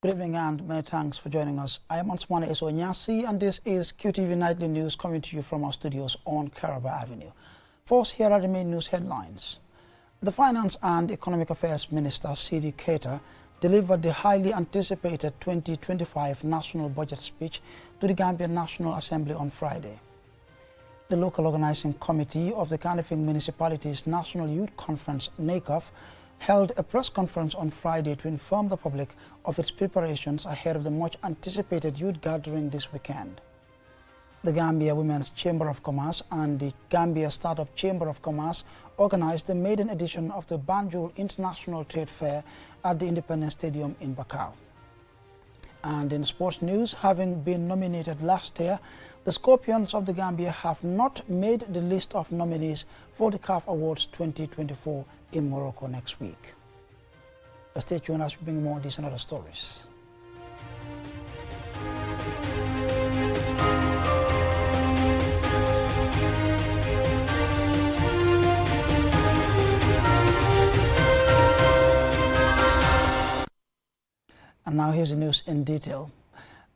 Good evening and many thanks for joining us. I am Ansumana Esonyasi and this is QTV Nightly News coming to you from our studios on Caraba Avenue. First, here are the main news headlines. The Finance and Economic Affairs Minister, C.D. Keita, delivered the highly anticipated 2025 National Budget speech to the Gambian National Assembly on Friday. The local organizing committee of the Kanifing Municipality's National Youth Conference, NACOF, held a press conference on Friday to inform the public of its preparations ahead of the much-anticipated youth gathering this weekend. The Gambia Women's Chamber of Commerce and the Gambia Startup Chamber of Commerce organized the maiden edition of the Banjul International Trade Fair at the Independence Stadium in Bakau. And in sports news, having been nominated last year, the Scorpions of the Gambia have not made the list of nominees for the CAF Awards 2024 in Morocco next week. Stay tuned as we bring more of these and other stories. And now here's the news in detail.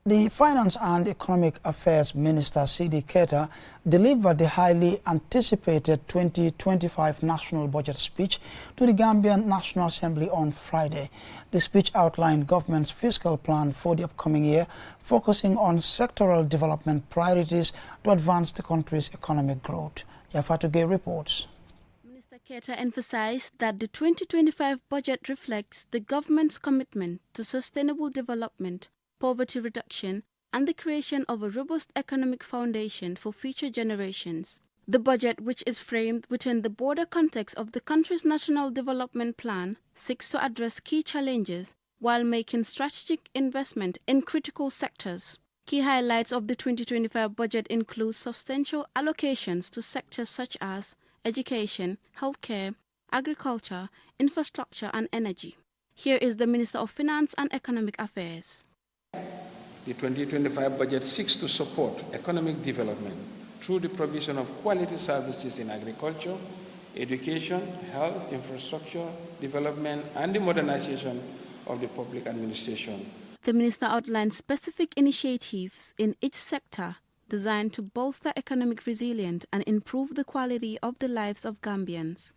The Finance and Economic Affairs Minister, C.D. Keita, delivered the highly anticipated 2025 National Budget speech to the Gambian National Assembly on Friday. The speech outlined government's fiscal plan for the upcoming year, focusing on sectoral development priorities to advance the country's economic growth. Yafatuge reports. Minister Keita emphasized that the 2025 budget reflects the government's commitment to sustainable development, poverty reduction, and the creation of a robust economic foundation for future generations. The budget, which is framed within the broader context of the country's National Development Plan, seeks to address key challenges while making strategic investment in critical sectors. Key highlights of the 2025 budget include substantial allocations to sectors such as education, healthcare, agriculture, infrastructure, and energy. Here is the Minister of Finance and Economic Affairs. The 2025 budget seeks to support economic development through the provision of quality services in agriculture, education, health, infrastructure, development, and the modernization of the public administration. The minister outlined specific initiatives in each sector designed to bolster economic resilience and improve the quality of the lives of Gambians.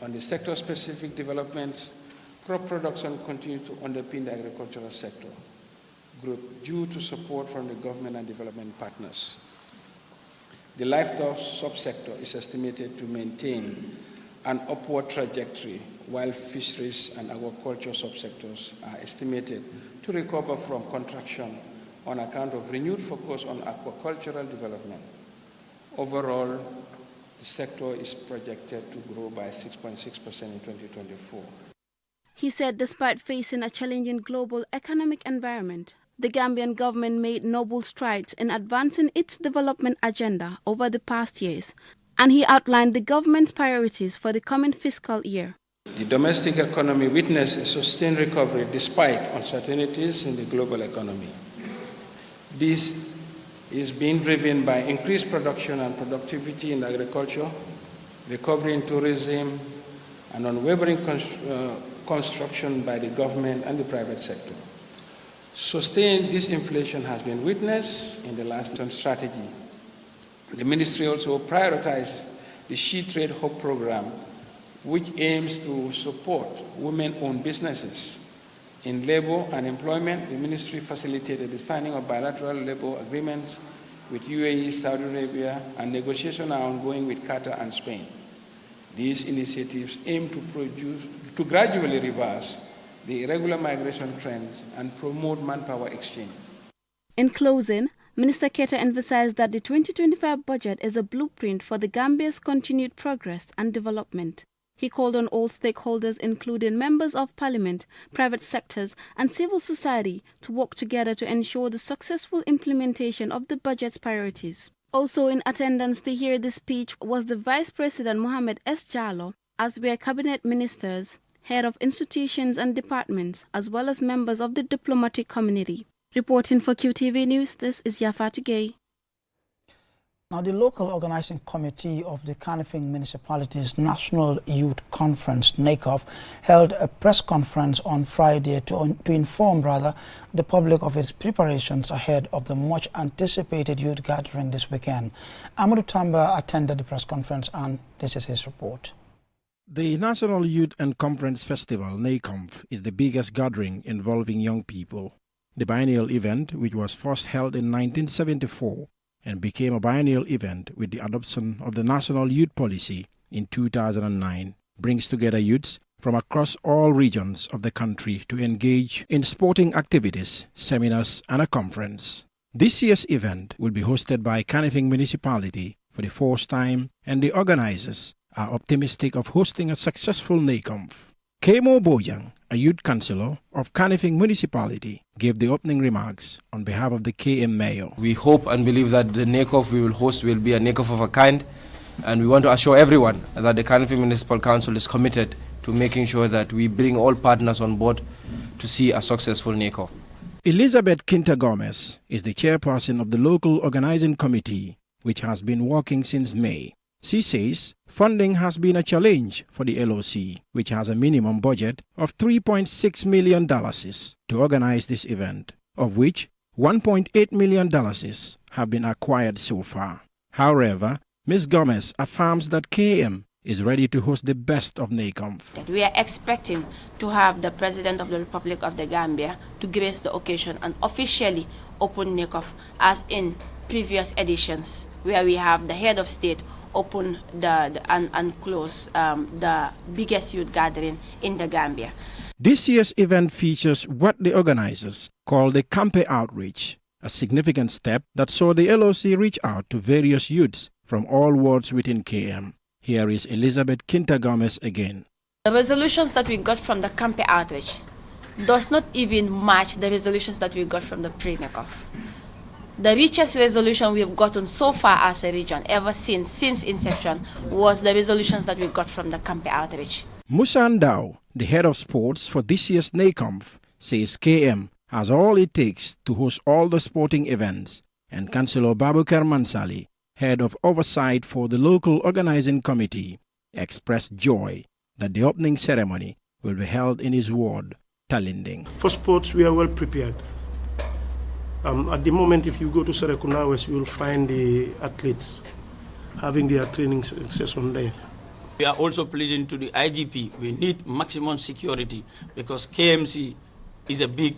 On the sector-specific developments, crop production continues to underpin the agricultural sector group due to support from the government and development partners. The livestock subsector is estimated to maintain an upward trajectory, while fisheries and agriculture subsectors are estimated to recover from contraction on account of renewed focus on aquacultural development. Overall, the sector is projected to grow by 6.6% in 2024. He said despite facing a challenging global economic environment, the Gambian government made noble strides in advancing its development agenda over the past years, and he outlined the government's priorities for the coming fiscal year. The domestic economy witnessed a sustained recovery despite uncertainties in the global economy. This is being driven by increased production and productivity in agriculture, recovery in tourism, and unwavering construction by the government and the private sector. Sustained disinflation has been witnessed in the last term strategy. The ministry also prioritized the She Trade Hub program, which aims to support women-owned businesses. In labor and employment, the ministry facilitated the signing of bilateral labor agreements with UAE, Saudi Arabia, and negotiations are ongoing with Qatar and Spain. These initiatives aim to gradually reverse the irregular migration trends and promote manpower exchange. In closing, Minister Keita emphasized that the 2025 budget is a blueprint for the Gambia's continued progress and development. He called on all stakeholders, including members of parliament, private sectors, and civil society, to work together to ensure the successful implementation of the budget's priorities. Also in attendance to hear the speech was the Vice President Mohamed S. Jallow, as were cabinet ministers, head of institutions and departments, as well as members of the diplomatic community. Reporting for QTV News, this is Yafatu Gay. Now, the local organizing committee of the Kanifing Municipality's National Youth Conference, NACOF, held a press conference on Friday to inform the public of its preparations ahead of the much-anticipated youth gathering this weekend. Amadou Tamba attended the press conference, and this is his report. The National Youth and Conference Festival, NACOF, is the biggest gathering involving young people. The biennial event, which was first held in 1974, and became a biennial event with the adoption of the National Youth Policy in 2009, brings together youths from across all regions of the country to engage in sporting activities, seminars, and a conference. This year's event will be hosted by Kanifing Municipality for the first time, and the organizers are optimistic of hosting a successful NACOF. Kemo Bojang, a youth councillor of Kanifing Municipality, gave the opening remarks on behalf of the KM Mayor. We hope and believe that the NACOF we will host will be a NACOF of a kind, and we want to assure everyone that the Kanifing Municipal Council is committed to making sure that we bring all partners on board to see a successful NACOF. Elizabeth Quinta Gomez is the chairperson of the local organizing committee, which has been working since May. She says funding has been a challenge for the LOC, which has a minimum budget of $3.6 million to organize this event, of which $1.8 million have been acquired so far. However, Ms. Gomez affirms that KM is ready to host the best of NACOF. We are expecting to have the President of the Republic of the Gambia to grace the occasion and officially open NACOF as in previous editions, where we have the head of state open and close the biggest youth gathering in the Gambia. This year's event features what the organizers call the Campe Outreach, a significant step that saw the LOC reach out to various youths from all wards within KM. Here is Elizabeth Quinta Gomez again. The resolutions that we got from the Campe Outreach does not even match the resolutions that we got from the pre-NACOF. The richest resolution we've gotten so far as a region, ever since inception, was the resolutions that we got from the Campe Outreach. Musa Ndao, the head of sports for this year's NACOF, says KM has all it takes to host all the sporting events, and Councillor Babukar Mansali, head of oversight for the local organizing committee, expressed joy that the opening ceremony will be held in his ward, Talinding. For sports, we are well prepared. At the moment, if you go to Serekunda West, you will find the athletes having their training session there. We are also pleading to the IGP. We need maximum security because KMC is a big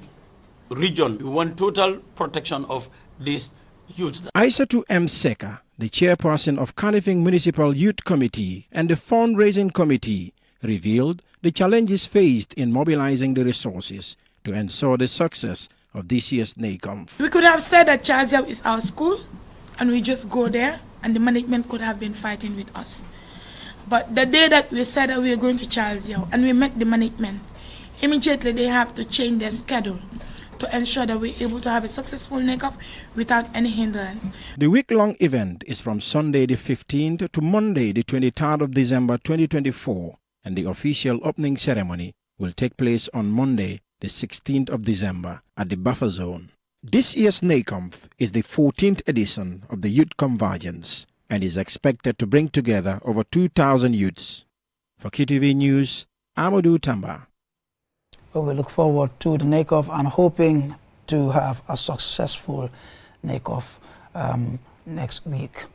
region. We want total protection of these youths. Aissatou M. Seka, the chairperson of Kanifing Municipal Youth Committee and the fundraising committee, revealed the challenges faced in mobilizing the resources to ensure the success of this year's NACOF. We could have said that Charles is our school and we just go there and the management could have been fighting with us. But the day that we said that we were going to Charles and we met the management, immediately they have to change their schedule to ensure that we're able to have a successful NACOF without any hindrance. The week-long event is from Sunday the 15th to Monday the 23rd of December 2024, and the official opening ceremony will take place on Monday the 16th of December at the buffer zone. This year's NACOF is the 14th edition of the Youth Convergence and is expected to bring together over 2,000 youths. For QTV News, Amadou Tamba. Well, we look forward to the NACOF and hoping to have a successful NACOF next week.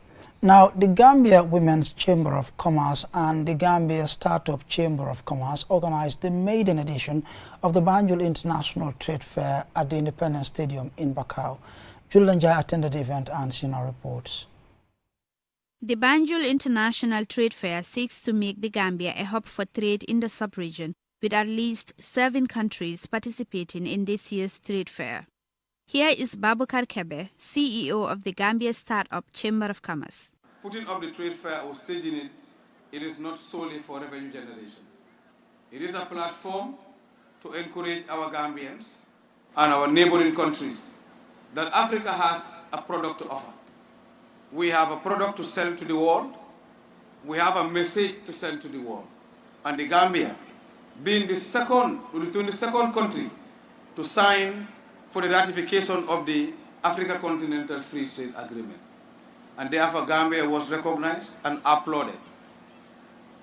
Now, the Gambia Women's Chamber of Commerce and the Gambia Startup Chamber of Commerce organized the maiden edition of the Banjul International Trade Fair at the Independence Stadium in Bakau. Julian Jai attended the event and Sina reports. The Banjul International Trade Fair seeks to make the Gambia a hub for trade in the sub-region, with at least 7 countries participating in this year's trade fair. Here is Babukar Kebe, CEO of the Gambia Startup Chamber of Commerce. Putting up the trade fair or staging it, it is not solely for revenue generation. It is a platform to encourage our Gambians and our neighboring countries that Africa has a product to offer. We have a product to sell to the world. We have a message to sell to the world. And the Gambia, being the 22nd country to sign for the ratification of the Africa Continental Free Trade Agreement. and therefore Gambia was recognized and applauded.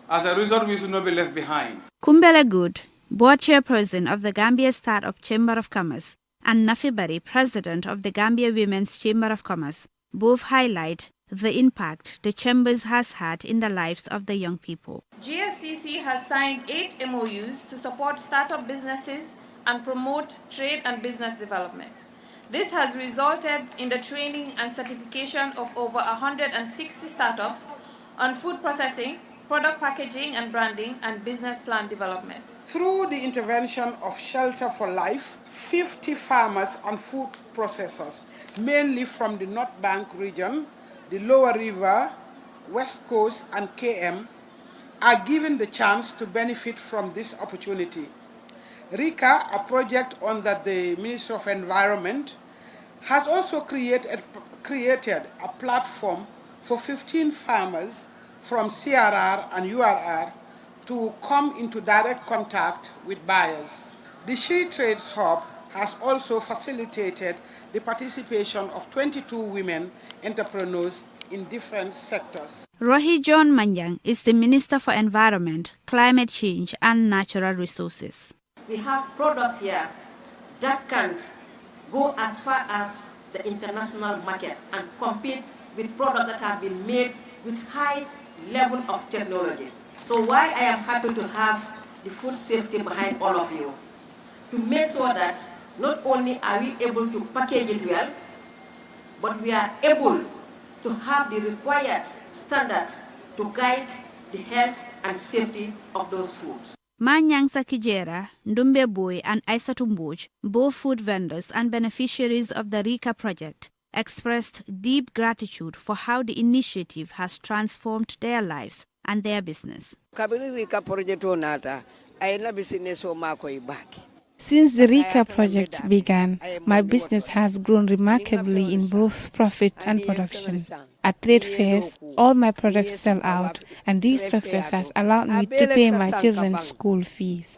As a result, we should not be left behind. Kumbele Good, board chairperson of the Gambia Startup Chamber of Commerce, and Nafi Bari, president of the Gambia Women's Chamber of Commerce, both highlight the impact the chambers has had in the lives of the young people. GSCC has signed 8 MOUs to support startup businesses and promote trade and business development. This has resulted in the training and certification of over 160 startups on food processing, product packaging and branding, and business plan development. Through the intervention of Shelter for Life, 50 farmers and food processors, mainly from the North Bank region, the Lower River, West Coast, and KM, are given the chance to benefit from this opportunity. RICA, a project under the Ministry of Environment, has also created a platform for 15 farmers from CRR and URR to come into direct contact with buyers. The She Trades Hub has also facilitated the participation of 22 women entrepreneurs in different sectors. Rohi John Manyang is the Minister for Environment, Climate Change and Natural Resources. We have products here that can go as far as the international market and compete with products that have been made with high level of technology. So why I am happy to have the food safety behind all of you, to make sure that not only are we able to package it well, but we are able to have the required standards to guide the health and safety of those foods. Manyang Sakijera, Ndumbe Boy and Aissatou Mbodj, both food vendors and beneficiaries of the RICA project, expressed deep gratitude for how the initiative has transformed their lives and their business. Since the RICA project began, my business has grown remarkably in both profit and production. At trade fairs, all my products sell out, and this success has allowed me to pay my children's school fees.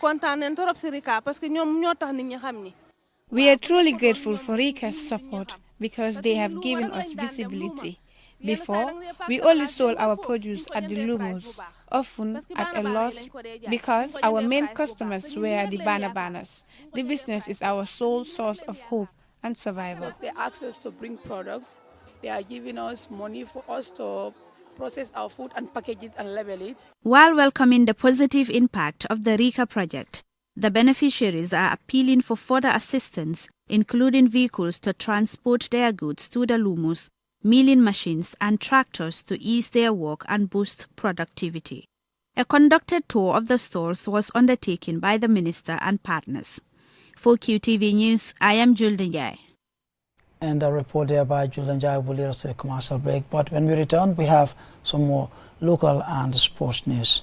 We are truly grateful for RICA's support because they have given us visibility. Before, we only sold our produce at the Lumos, often at a loss because our main customers were the banners. The business is our sole source of hope and survival. They ask us to bring products. They are giving us money for us to process our food and package it and label it. While welcoming the positive impact of the RICA project, the beneficiaries are appealing for further assistance, including vehicles to transport their goods to the Lumos, milling machines and tractors to ease their work and boost productivity. A conducted tour of the stores was undertaken by the minister and partners. For QTV News, I am Julden Jai. And a report there by Julden Jai will lead us to a commercial break. But when we return, we have some more local and sports news.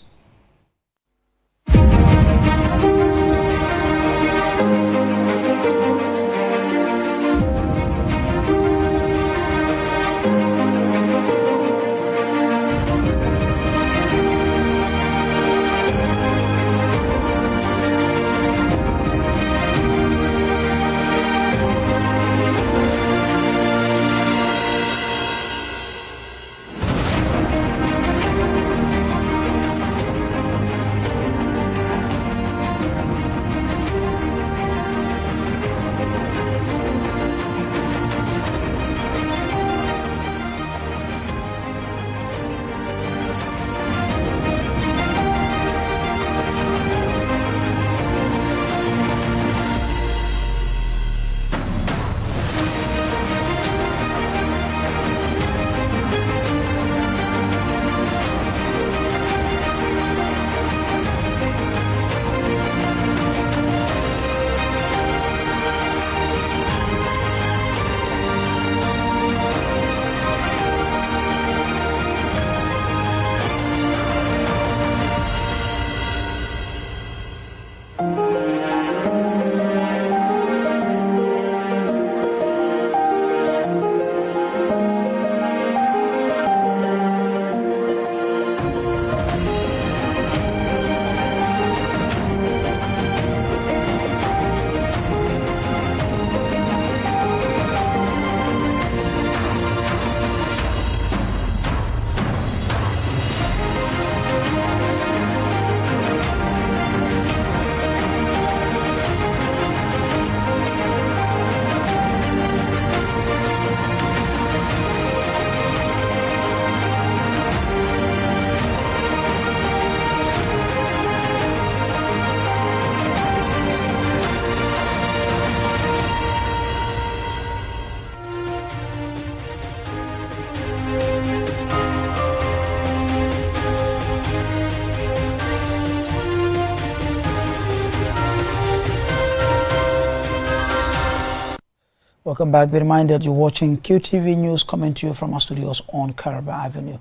Welcome back. Be reminded you're watching QTV News coming to you from our studios on Caraba Avenue.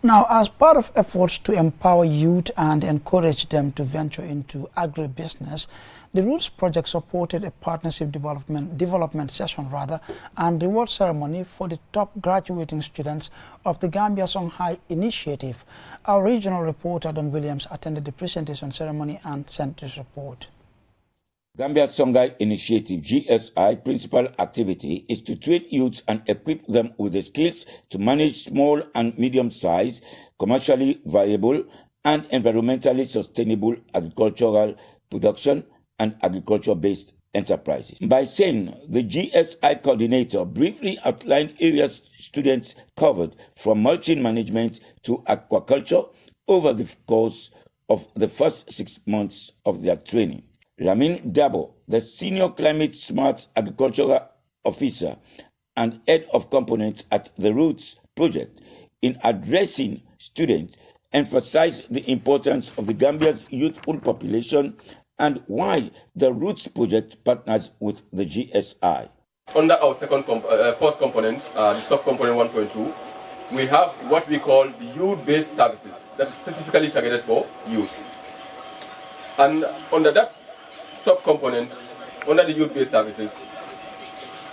Now, as part of efforts to empower youth and encourage them to venture into agribusiness, the Roots Project supported a partnership development session and reward ceremony for the top graduating students of the Gambia Songhai initiative. Our regional reporter Don Williams attended the presentation ceremony and sent this report. Gambia Songhai Initiative GSI principal activity is to train youths and equip them with the skills to manage small and medium-sized, commercially viable and environmentally sustainable agricultural production and agriculture-based enterprises. By saying, the GSI coordinator briefly outlined areas students covered from mulching management to aquaculture over the course of the first 6 months of their training. Lamin Dabo, the Senior Climate Smart Agricultural Officer and Head of Components at the Roots Project, in addressing students, emphasized the importance of the Gambia's youthful population and why the Roots Project partners with the GSI. Under our first component, the sub-component 1.2, we have what we call the youth-based services that is specifically targeted for youth. And under that sub-component, under the youth-based services,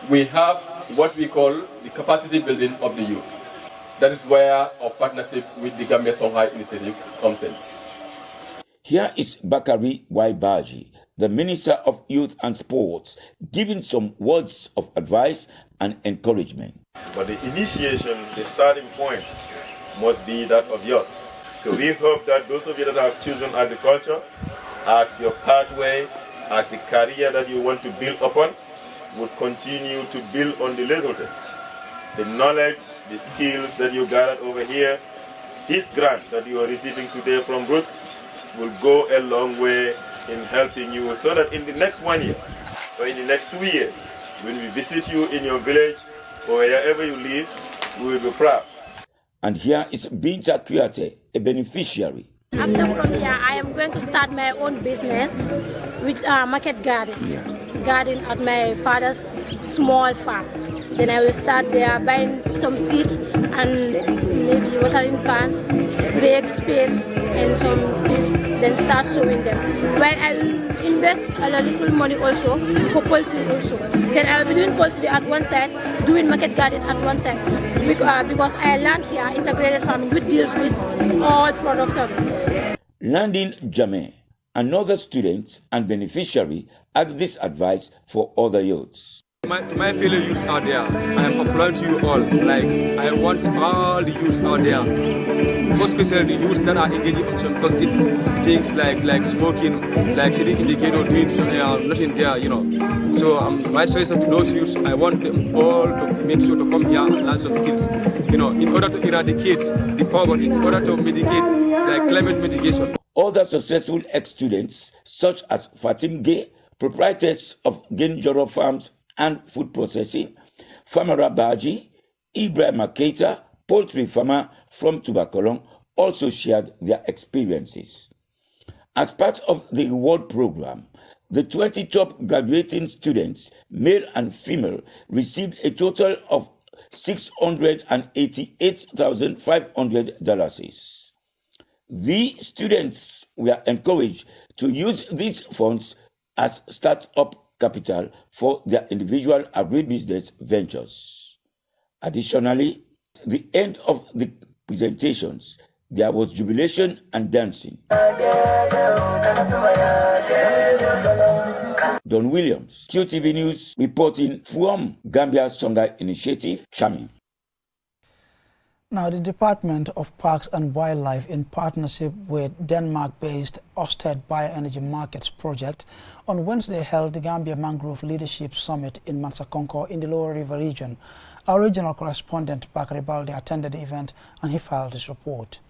we have what we call the capacity building of the youth. That is where our partnership with the Gambia Songhai initiative comes in. Here is Bakari Waibaji, the Minister of Youth and Sports, giving some words of advice and encouragement. But the initiation, the starting point, must be that of yours. So we hope that those of you that have chosen agriculture, as your pathway, as the career that you want to build upon, would continue to build on the little things. The knowledge, the skills that you gathered over here, this grant that you are receiving today from Roots will go a long way in helping you so that in the next 1 year or in the next 2 years, when we visit you in your village or wherever you live, we will be proud. And here is Binta Kuyate, a beneficiary. After from here, I am going to start my own business with market garden at my father's small farm. Then I will start there buying some seeds and maybe watering cans, break spades and some seeds, then start sowing them. Well, I will invest a little money also for poultry also. Then I will be doing poultry at one side, doing market garden at one side. Because I learned here integrated farming, which deals with all products of it. Landin Jame, another student and beneficiary, had this advice for other youths. To my fellow youths out there, I am applying to you all. Like, I want all the youths out there, most especially the youths that are engaging in some toxic things like smoking, like sitting in the ghetto doing nothing there, you know. So my suggestion to those youths, I want them all to make sure to come here and learn some skills, you know, in order to eradicate the poverty, in order to mitigate like climate mitigation. Other successful ex-students, such as Fatim Gay, proprietors of Genjoro Farms and Food Processing, Famara Baji, Ibrahim Keita, poultry farmer from Tubakolong, also shared their experiences. As part of the reward program, the 20 top graduating students, male and female, received a total of $688,500. The students were encouraged to use these funds as start-up capital for their individual agribusiness ventures. Additionally, at the end of the presentations, there was jubilation and dancing. Don Williams, QTV News, reporting from Gambia Songhai Initiative, Chami. Now, the Department of Parks and Wildlife, in partnership with Denmark-based Ørsted Bioenergy Markets Project, on Wednesday held the Gambia Mangrove Leadership Summit in Mansakonko in the Lower River region. Our regional correspondent, Bakari Balde, attended the event and he filed his report.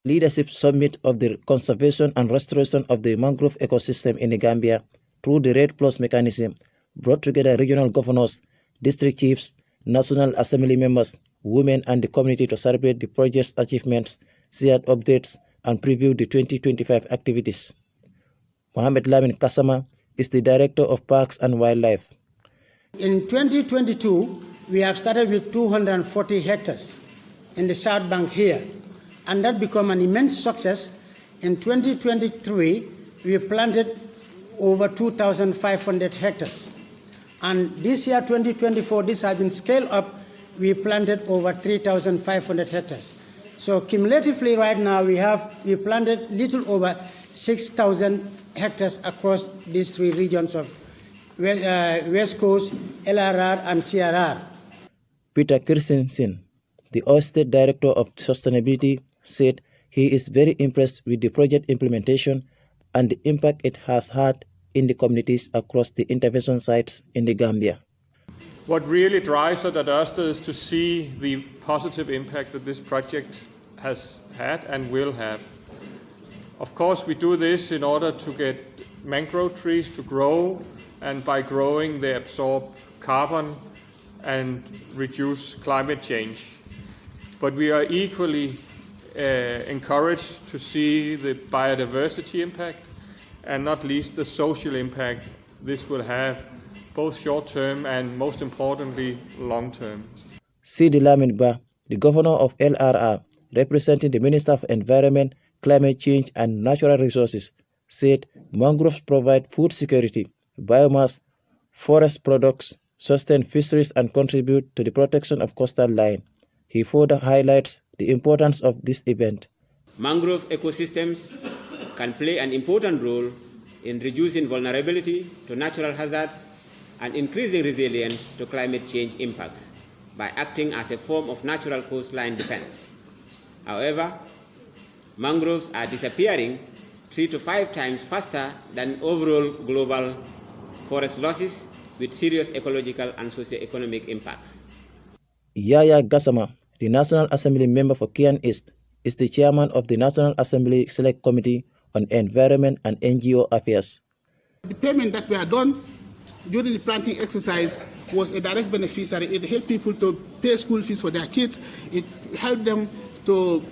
Leadership Summit of the Conservation and Restoration of the Mangrove Ecosystem in the Gambia through the RED Plus mechanism brought together regional governors, district chiefs, National Assembly members, women and the community to celebrate the project's achievements, share updates and preview the 2025 activities. Mohamed Lamin Kasama is the Director of Parks and Wildlife. In 2022, we have started with 240 hectares in the South Bank here, and that became an immense success. In 2023, we planted over 2,500 hectares. And this year, 2024, this has been scaled up. We planted over 3,500 hectares. So cumulatively right now, we planted little over 6,000 hectares across these three regions of West Coast, LRR, and CRR. Peter Kirstensen, the Oil State Director of Sustainability, said he is very impressed with the project implementation and the impact it has had in the communities across the intervention sites in the Gambia. What really drives us at Ørsted is to see the positive impact that this project has had and will have. Of course, we do this in order to get mangrove trees to grow, and by growing they absorb carbon and reduce climate change. But we are equally encouraged to see the biodiversity impact and not least the social impact this will have, both short-term and, most importantly, long-term. Sidi Lamin Ba, the governor of LRR, representing the Minister of Environment, Climate Change and Natural Resources, said mangroves provide food security, biomass, forest products, sustain fisheries and contribute to the protection of coastal line. He further highlights the importance of this event. Mangrove ecosystems can play an important role in reducing vulnerability to natural hazards and increasing resilience to climate change impacts by acting as a form of natural coastline defense. However, mangroves are disappearing 3 to 5 times faster than overall global forest losses, with serious ecological and socio-economic impacts. Yaya Gassama, the National Assembly member for Kian East, is the chairman of the National Assembly Select Committee on Environment and NGO Affairs. The payment that were done during the planting exercise was a direct beneficiary. It helped people to pay school fees for their kids. It helped them to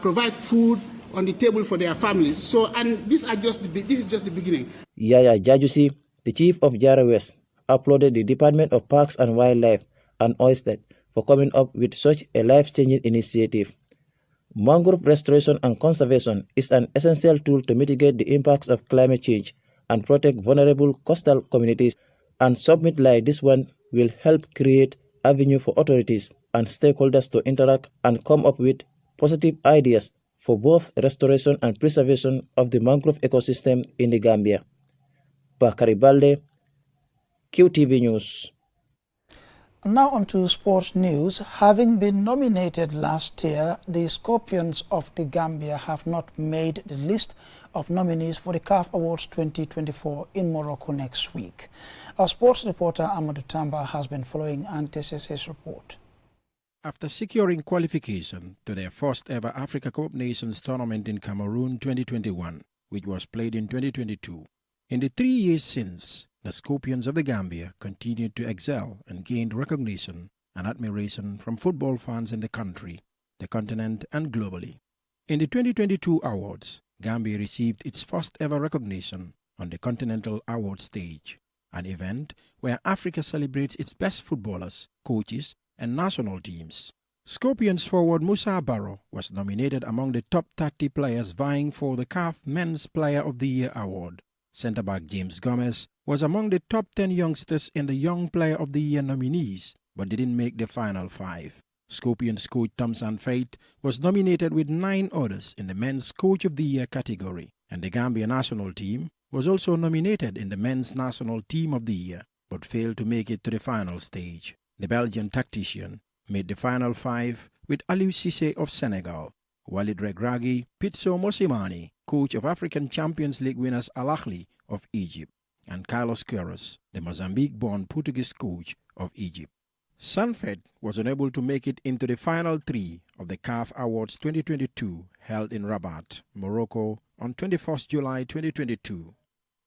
provide food on the table for their families. So, and this is just the beginning. Yaya Jajusi, the chief of Jara West, applauded the Department of Parks and Wildlife and Oysted for coming up with such a life-changing initiative. Mangrove restoration and conservation is an essential tool to mitigate the impacts of climate change and protect vulnerable coastal communities, and summit like this one will help create avenue for authorities and stakeholders to interact and come up with positive ideas for both restoration and preservation of the mangrove ecosystem in the Gambia. Bakari Balde, QTV News. Now on to sports news. Having been nominated last year, the Scorpions of the Gambia have not made the list of nominees for the CAF Awards 2024 in Morocco next week. Our sports reporter Amadou Tamba has been following and this is his report. After securing qualification to their first ever Africa Cup of Nations tournament in Cameroon 2021, which was played in 2022, in the 3 years since, the Scorpions of the Gambia continued to excel and gained recognition and admiration from football fans in the country, the continent, and globally. In the 2022 awards, Gambia received its first ever recognition on the Continental Award stage, an event where Africa celebrates its best footballers, coaches, and national teams. Scorpions forward Musa Barrow was nominated among the top 30 players vying for the CAF Men's Player of the Year award. Centre-back James Gomez was among the top 10 youngsters in the Young Player of the Year nominees, but didn't make the final 5. Scorpions coach Thompson Faith was nominated with 9 others in the Men's Coach of the Year category, and the Gambia national team was also nominated in the Men's National Team of the Year, but failed to make it to the final stage. The Belgian tactician made the final 5 with Aliou Cissé of Senegal, Walid Regragui, Pitso Mosimane, coach of African Champions League winners Al Ahly of Egypt, and Carlos Queiroz, the Mozambique-born Portuguese coach of Egypt. Sanford was unable to make it into the final 3 of the CAF Awards 2022 held in Rabat, Morocco on 21st July 2022.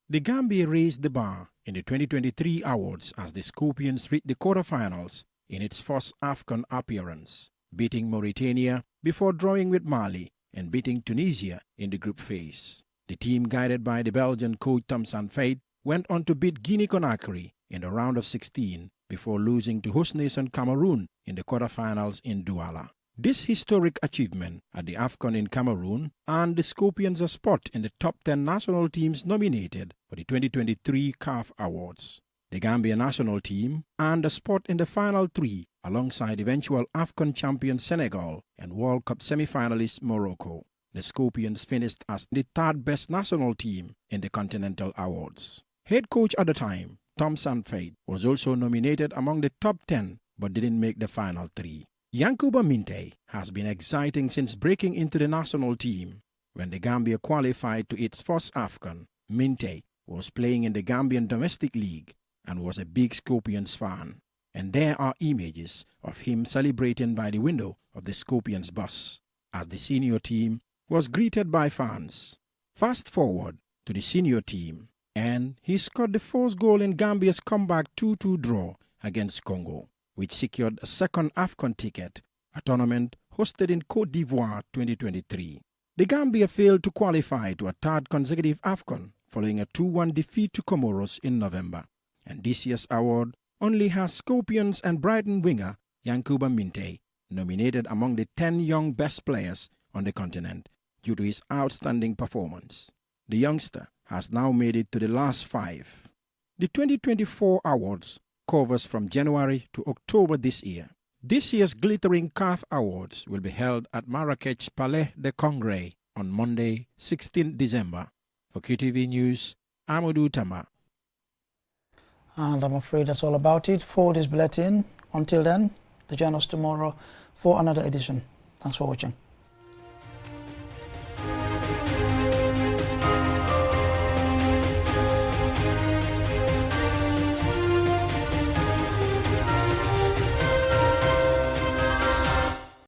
The Gambia raised the bar in the 2023 awards as the Scorpions reached the quarterfinals in its first AFCON appearance, beating Mauritania before drawing with Mali and beating Tunisia in the group phase. The team guided by the Belgian coach Thompson Faith went on to beat Guinea-Conakry in the round of 16 before losing to host nation Cameroon in the quarterfinals in Douala. This historic achievement at the AFCON in Cameroon earned the Scorpions a spot in the top 10 national teams nominated for the 2023 CAF Awards. The Gambia national team earned a spot in the final 3 alongside eventual AFCON champion Senegal and World Cup semi-finalist Morocco. The Scorpions finished as the 3rd best national team in the Continental Awards. Head coach at the time, Tom Sanfate, was also nominated among the top 10 but didn't make the final 3. Yankuba Minteh has been exciting since breaking into the national team. When the Gambia qualified to its first AFCON, Minteh was playing in the Gambian Domestic League and was a big Scorpions fan. And there are images of him celebrating by the window of the Scorpions bus as the senior team was greeted by fans. Fast forward to the senior team, and he scored the first goal in Gambia's comeback 2-2 draw against Congo, which secured a second AFCON ticket, a tournament hosted in Côte d'Ivoire 2023. The Gambia failed to qualify to a 3rd consecutive AFCON following a 2-1 defeat to Comoros in November. And this year's award only has Scorpions and Brighton winger Yankuba Minteh nominated among the 10 young best players on the continent due to his outstanding performance. The youngster has now made it to the last 5. The 2024 awards covers from January to October this year. This year's glittering CAF Awards will be held at Marrakech Palais de Congrès on Monday, 16 December. For QTV News, Amadou Tama. And I'm afraid that's all about it for this bulletin. Until then, join us tomorrow for another edition. Thanks for watching.